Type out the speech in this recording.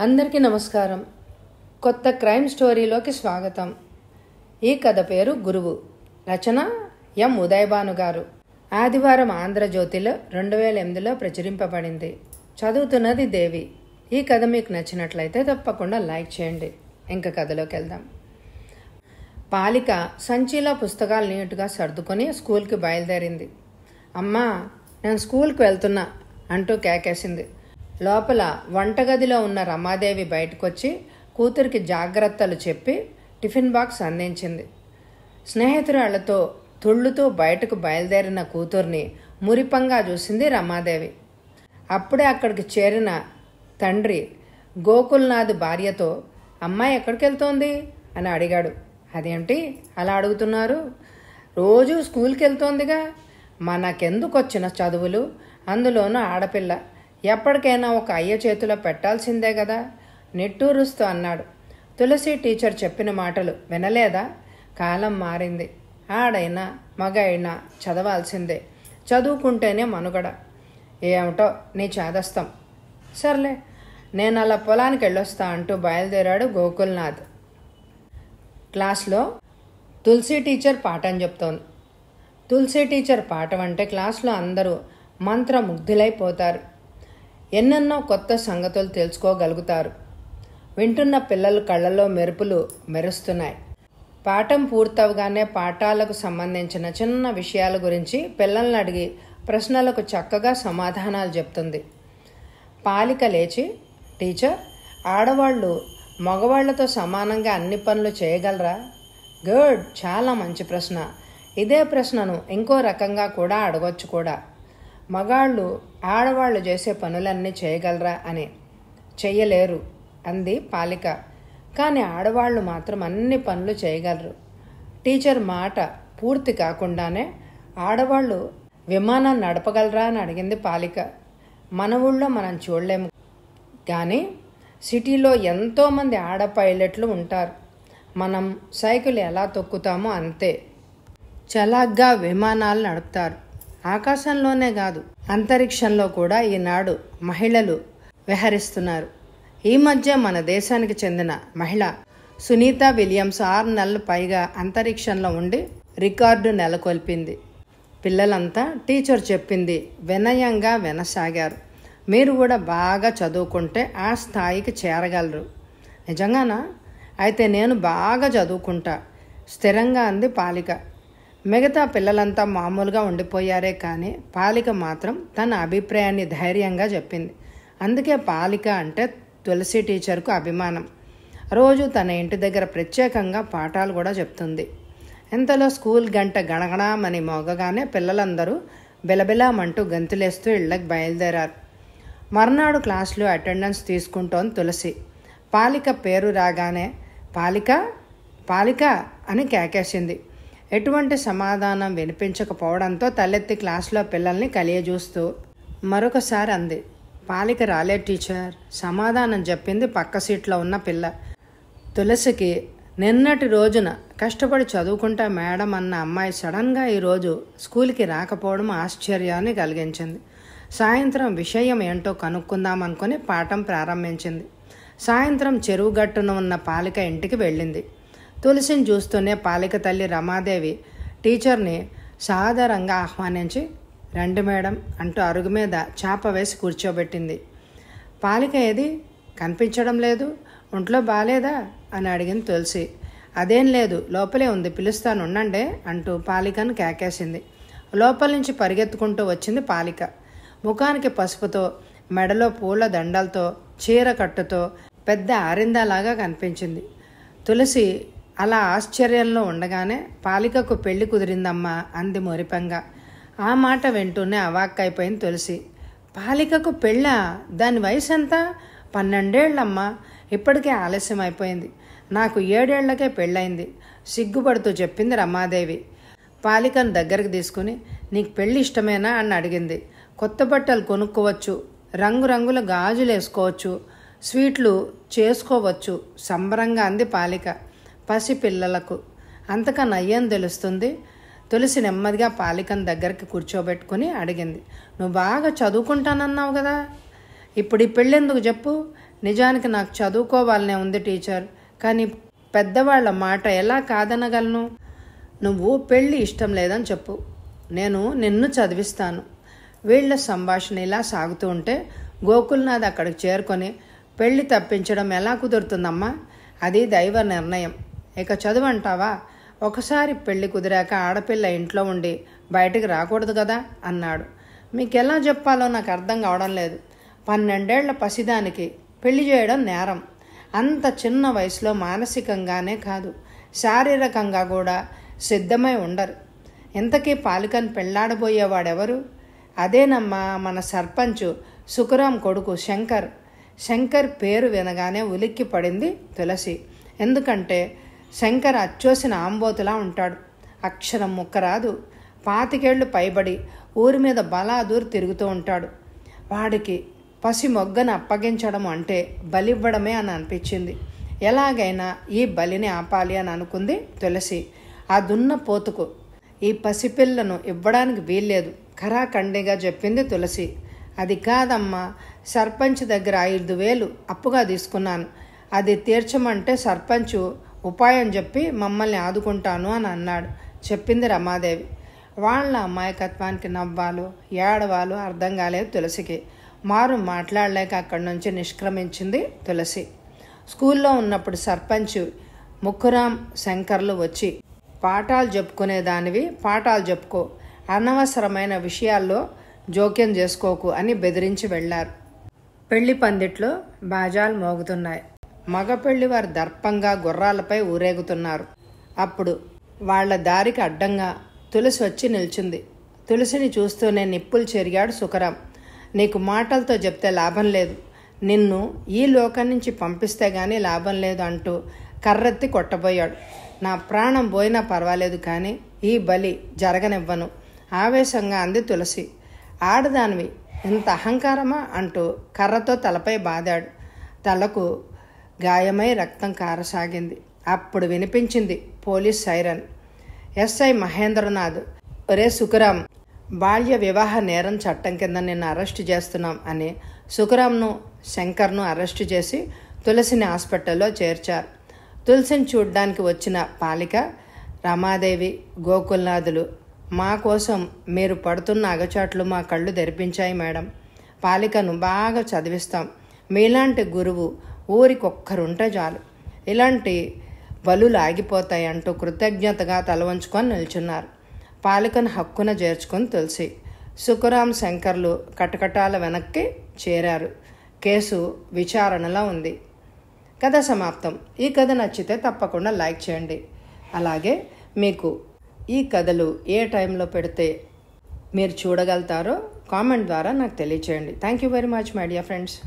అందరికీ నమస్కారం. కొత్త క్రైమ్ స్టోరీలోకి స్వాగతం. ఈ కథ పేరు గురువు. రచన ఎం ఉదయభాను గారు. ఆదివారం ఆంధ్రజ్యోతిలో 2008లో ప్రచురింపబడింది. చదువుతున్నది దేవి. ఈ కథ మీకు నచ్చినట్లయితే తప్పకుండా లైక్ చేయండి. ఇంక కథలోకి వెళ్దాం. పాలిక సంచిలో పుస్తకాలు నీటుగా సర్దుకొని స్కూల్కి బయలుదేరింది. అమ్మా, నేను స్కూల్కి వెళ్తున్నా అంటూ కేకేసింది. లోపల వంటగదిలో ఉన్న రమాదేవి బయటకొచ్చి కూతురికి జాగ్రత్తలు చెప్పి టిఫిన్ బాక్స్ అందించింది. స్నేహితురాళ్లతో తుళ్ళుతూ బయటకు బయలుదేరిన కూతుర్ని మురిపంగా చూసింది రమాదేవి. అప్పుడే అక్కడికి చేరిన తండ్రి గోకుల్నాథ్ భార్యతో, అమ్మాయి ఎక్కడికి వెళ్తోంది అని అడిగాడు. అదేంటి అలా అడుగుతున్నారు? రోజు స్కూల్కి వెళ్తోందిగా. మనకెందుకు వచ్చిన చదువులు, అందులోనూ ఆడపిల్ల. ఎప్పటికైనా ఒక అయ్య చేతిలో పెట్టాల్సిందే కదా నిట్టూరుస్తూ అన్నాడు. తులసి టీచర్ చెప్పిన మాటలు వినలేదా? కాలం మారింది. ఆడైనా మగ అయినా చదవాల్సిందే. చదువుకుంటేనే మనుగడ. ఏమిటో నీ చేదస్తం. సర్లే, నేను అలా పొలానికి వెళ్ళొస్తా అంటూ బయలుదేరాడు గోకుల్నాథ్. క్లాస్లో తులసి టీచర్ పాఠం చెప్తోంది. తులసి టీచర్ పాఠం అంటే క్లాస్లో అందరూ మంత్రముగ్ధులైపోతారు. ఎన్నెన్నో కొత్త సంగతులు తెలుసుకోగలుగుతారు. వింటున్న పిల్లల కళ్ళలో మెరుపులు మెరుస్తున్నాయి. పాఠం పూర్తవగానే పాఠాలకు సంబంధించిన చిన్న విషయాల గురించి పిల్లల్ని అడిగి ప్రశ్నలకు చక్కగా సమాధానాలు చెప్తుంది. పాలిక లేచి, టీచర్, ఆడవాళ్ళు మగవాళ్లతో సమానంగా అన్ని పనులు చేయగలరా? గుడ్, చాలా మంచి ప్రశ్న. ఇదే ప్రశ్నను ఇంకో రకంగా కూడా అడగొచ్చు కూడా. మగాళ్ళు ఆడవాళ్ళు చేసే పనులన్నీ చేయగలరా అని. చెయ్యలేరు అంది పాలిక. కానీ ఆడవాళ్ళు మాత్రం అన్ని పనులు చేయగలరు. టీచర్ మాట పూర్తి కాకుండానే, ఆడవాళ్ళు విమానం నడపగలరా అని అడిగింది పాలిక. మన ఊళ్ళో మనం చూడలేము, కానీ సిటీలో ఎంతోమంది ఆడ పైలట్లు ఉంటారు. మనం సైకిల్ ఎలా తొక్కుతామో అంతే చలాగ్గా విమానాలు నడుపుతారు. ఆకాశంలోనే కాదు, అంతరిక్షంలో కూడా ఈనాడు మహిళలు విహరిస్తున్నారు. ఈ మధ్య మన దేశానికి చెందిన మహిళ సునీత విలియమ్స్ 6 నెలలు పైగా అంతరిక్షంలో ఉండి రికార్డు నెలకొల్పింది. పిల్లలంతా టీచర్ చెప్పింది వినయంగా వినసాగారు. మీరు కూడా బాగా చదువుకుంటే ఆ స్థాయికి చేరగలరు. నిజంగానా? అయితే నేను బాగా చదువుకుంటా, స్థిరంగా అంది పాలిక. మిగతా పిల్లలంతా మామూలుగా ఉండిపోయారే కానీ పాలిక మాత్రం తన అభిప్రాయాన్ని ధైర్యంగా చెప్పింది. అందుకే పాలిక అంటే తులసి టీచర్కు అభిమానం. రోజు తన ఇంటి దగ్గర ప్రత్యేకంగా పాఠాలు కూడా చెప్తుంది. ఇంతలో స్కూల్ గంట గణగణమని మోగగానే పిల్లలందరూ బిలబిలామంటూ గంతులేస్తూ ఇళ్లకు బయలుదేరారు. మర్నాడు క్లాసులో అటెండెన్స్ తీసుకుంటోంది తులసి. పాలిక పేరు రాగానే పాలిక పాలిక అని కేకేసింది. ఎటువంటి సమాధానం వినిపించకపోవడంతో తలెత్తి క్లాసులో పిల్లల్ని కలియజూస్తూ మరొకసారి అంది, పాలిక రాలే టీచర్. సమాధానం చెప్పింది పక్క సీట్లో ఉన్న పిల్ల. తులసికి నిన్నటి రోజున కష్టపడి చదువుకుంటా మేడం అన్న అమ్మాయి సడన్గా ఈరోజు స్కూల్కి రాకపోవడం ఆశ్చర్యాన్ని కలిగించింది. సాయంత్రం విషయం ఏంటో కనుక్కుందామనుకుని పాఠం ప్రారంభించింది. సాయంత్రం చెరువు గట్టున ఉన్న పాలిక ఇంటికి వెళ్ళింది. తులసిని చూస్తూనే పాలిక తల్లి రమాదేవి టీచర్ని సాదరంగా ఆహ్వానించి, రండి మేడం అంటూ అరుగు మీద చాప వేసి కూర్చోబెట్టింది. పాలిక ఏది? కనిపించడం లేదు. ఒంట్లో బాలేదా అని అడిగింది తులసి. అదేం లేదు, లోపలే ఉంది, పిలుస్తాను ఉండండి అంటూ పాలికను కేకేసింది. లోపల నుంచి పరిగెత్తుకుంటూ వచ్చింది పాలిక. ముఖానికి పసుపుతో, మెడలో పూల దండలతో, చీర కట్టుతో పెద్ద ఆరిందాలాగా కనిపించింది. తులసి అలా ఆశ్చర్యంలో ఉండగానే, పాలికకు పెళ్లి కుదిరిందమ్మా అంది మురిపంగా. ఆ మాట వింటూనే అవాక్కైపోయింది తులసి. పాలికకు పెళ్ళా? దాని వయసు ఎంత? 12 ఏళ్ళమ్మా. ఇప్పటికే ఆలస్యం అయిపోయింది. నాకు 7 ఏళ్లకే పెళ్ళయింది సిగ్గుపడుతూ చెప్పింది రమాదేవి. పాలికను దగ్గరికి తీసుకుని, నీకు పెళ్ళి ఇష్టమేనా అని అడిగింది. కొత్త బట్టలు కొనుక్కోవచ్చు, రంగురంగుల గాజులు వేసుకోవచ్చు, స్వీట్లు చేసుకోవచ్చు సంబరంగా అంది పాలిక. పసిపిల్లలకు అంతకన్నా అయ్యేం తెలుస్తుంది? తులసి నెమ్మదిగా పాలికను దగ్గరికి కూర్చోబెట్టుకుని అడిగింది, నువ్వు బాగా చదువుకుంటానన్నావు కదా, ఇప్పుడు ఈ పెళ్ళెందుకు చెప్పు? నిజానికి నాకు చదువుకోవాలనే ఉంది టీచర్, కానీ పెద్దవాళ్ల మాట ఎలా కాదనగలను? నువ్వు పెళ్ళి ఇష్టం లేదని చెప్పు, నేను నిన్ను చదివిస్తాను. వీళ్ల సంభాషణ ఇలా సాగుతూ ఉంటే గోకుల్నాథ్ అక్కడికి చేరుకొని, పెళ్లి తప్పించడం ఎలా కుదురుతుందమ్మా? అది దైవ నిర్ణయం. ఇక చదువు అంటావా? ఒకసారి పెళ్లి కుదిరాక ఆడపిల్ల ఇంట్లో ఉండి బయటికి రాకూడదు కదా అన్నాడు. మీకెలా చెప్పాలో నాకు అర్థం కావడం లేదు. 12 ఏళ్ల పసిదానికి పెళ్లి చేయడం నేరం. అంత చిన్న వయసులో మానసికంగానే కాదు, శారీరకంగా కూడా సిద్ధమై ఉండరు. ఇంతకీ పాలికను పెళ్లాడబోయేవాడెవరు? అదేనమ్మా, మన సర్పంచు సుకురాం కొడుకు శంకర్. శంకర్ పేరు వినగానే ఉలిక్కి పడింది తులసి. ఎందుకంటే శంకర్ అచ్చోసిన ఆంబోతులా ఉంటాడు. అక్షరం ముక్కరాదు. 25 ఏళ్లు పైబడి ఊరి మీద బలాదూరు తిరుగుతూ ఉంటాడు. వాడికి పసి మొగ్గను అప్పగించడం అంటే బలివ్వడమే అని అనిపించింది. ఎలాగైనా ఈ బలిని ఆపాలి అని అనుకుంది తులసి. ఆ దున్న పోతుకు ఈ పసిపిల్లను ఇవ్వడానికి వీల్లేదు ఖరాఖండిగా చెప్పింది తులసి. అది కాదమ్మా, సర్పంచ్ దగ్గర 5,000 అప్పుగా తీసుకున్నాను. అది తీర్చమంటే సర్పంచు ఉపాయం చెప్పి మమ్మల్ని ఆదుకుంటాను అని అన్నాడు, చెప్పింది రమాదేవి. వాళ్ళ అమాయకత్వానికి నవ్వాలు ఏడవాలు అర్థం కాలేదు తులసికి. మారు మాట్లాడలేక అక్కడి నుంచి నిష్క్రమించింది తులసి. స్కూల్లో ఉన్నప్పుడు సర్పంచ్ ముక్కురాం శంకర్లు వచ్చి, పాఠాలు చెప్పుకునేదానివి పాఠాలు చెప్పుకో, అనవసరమైన విషయాల్లో జోక్యం చేసుకోకు అని బెదిరించి వెళ్లారు. పెళ్లి పందిట్లో బాజాలు మోగుతున్నాయి. మగ పెళ్లివారు దర్పంగా గుర్రాలపై ఊరేగుతున్నారు. అప్పుడు వాళ్ల దారికి అడ్డంగా తులసి వచ్చి నిల్చుంది. తులసిని చూస్తూనే నిప్పులు చెరిగాడు సుకురాం. నీకు మాటలతో చెప్తే లాభం లేదు, నిన్ను ఈ లోకం నుంచి పంపిస్తే గానీ లాభం లేదు అంటూ కర్రెత్తి కొట్టబోయాడు. నా ప్రాణం పోయినా పర్వాలేదు, కానీ ఈ బలి జరగనివ్వను, ఆవేశంగా అంది తులసి. ఆడదానివి, ఇంత అహంకారమా అంటూ కర్రతో తలపై బాదాడు. తలకు గాయమై రక్తం కారసాగింది. అప్పుడు వినిపించింది పోలీస్ సైరన్. ఎస్ఐ మహేంద్రనాథ్, ఒరే సుకురాం, బాల్య వివాహ నేరం చట్టం కింద నిన్ను అరెస్టు చేస్తున్నాం అని సుకురాంను శంకర్ను అరెస్టు చేసి తులసిని హాస్పిటల్లో చేర్చారు. తులసిని చూడ్డానికి వచ్చిన పాలిక, రమాదేవి, గోకుల్నాథులు, మా కోసం మీరు పడుతున్న అగచాట్లు మా కళ్ళు తెరిపించాయి మేడం. పాలికను బాగా చదివిస్తాం. మీలాంటి గురువు ఊరికొక్కరుంటే చాలు, ఇలాంటి బలులు ఆగిపోతాయి అంటూ కృతజ్ఞతగా తల వంచుకొని నిల్చున్నారు. పాలికను హక్కున చేర్చుకొని తులసి. సుకురాం శంకర్లు కటకటాల వెనక్కి చేరారు. కేసు విచారణలో ఉంది. కథ సమాప్తం. ఈ కథ నచ్చితే తప్పకుండా లైక్ చేయండి. అలాగే మీకు ఈ కథలు ఏ టైంలో పెడితే మీరు చూడగలుగుతారో కామెంట్ ద్వారా నాకు తెలియచేయండి. Thank you very much my dear friends.